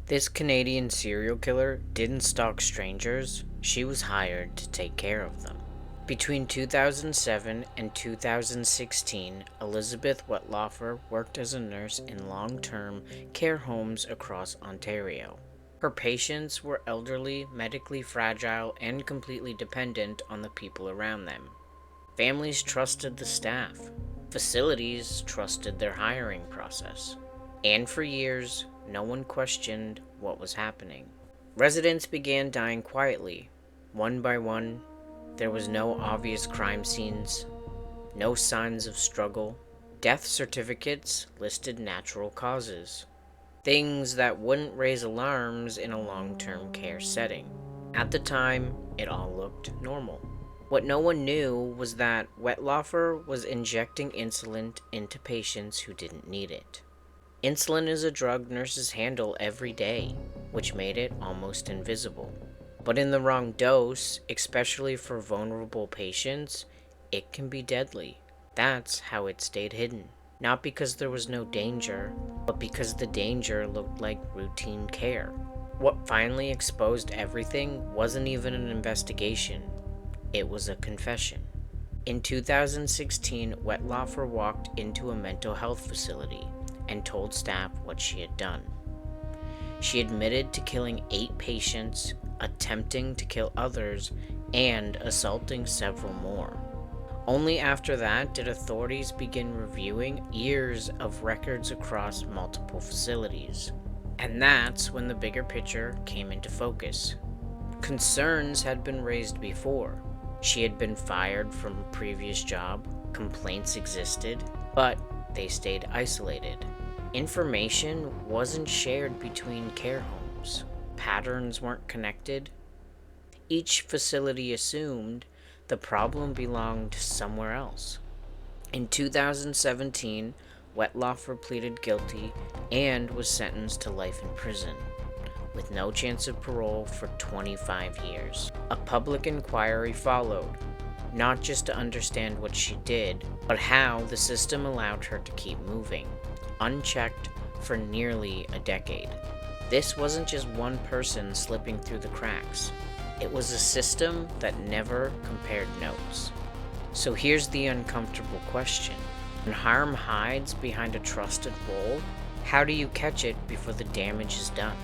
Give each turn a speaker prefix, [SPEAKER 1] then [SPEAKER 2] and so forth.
[SPEAKER 1] This Canadian serial killer didn't stalk strangers, she was hired to take care of them. Between 2007 and 2016, Elizabeth Wetlaufer worked as a nurse in long-term care homes across Ontario. Her patients were elderly, medically fragile, and completely dependent on the people around them. Families trusted the staff. Facilities trusted their hiring process. And for years, no one questioned what was happening. Residents began dying quietly, one by one. There was no obvious crime scenes, no signs of struggle. Death certificates listed natural causes, things that wouldn't raise alarms in a long-term care setting. At the time, it all looked normal. What no one knew was that Wetlaufer was injecting insulin into patients who didn't need it. Insulin is a drug nurses handle every day, which made it almost invisible. But in the wrong dose, especially for vulnerable patients, it can be deadly. That's how it stayed hidden. Not because there was no danger, but because the danger looked like routine care. What finally exposed everything wasn't even an investigation. It was a confession. In 2016, Wetlaufer walked into a mental health facility and told staff what she had done. She admitted to killing 8 patients, attempting to kill others, and assaulting several more. Only after that did authorities begin reviewing years of records across multiple facilities. And that's when the bigger picture came into focus. Concerns had been raised before. She had been fired from a previous job, complaints existed, but they stayed isolated. Information wasn't shared between care homes. Patterns weren't connected. Each facility assumed the problem belonged somewhere else. In 2017, Wetlaufer pleaded guilty and was sentenced to life in prison, with no chance of parole for 25 years. A public inquiry followed, not just to understand what she did, but how the system allowed her to keep moving, unchecked for nearly a decade. This wasn't just one person slipping through the cracks. It was a system that never compared notes. So here's the uncomfortable question. When harm hides behind a trusted role, how do you catch it before the damage is done?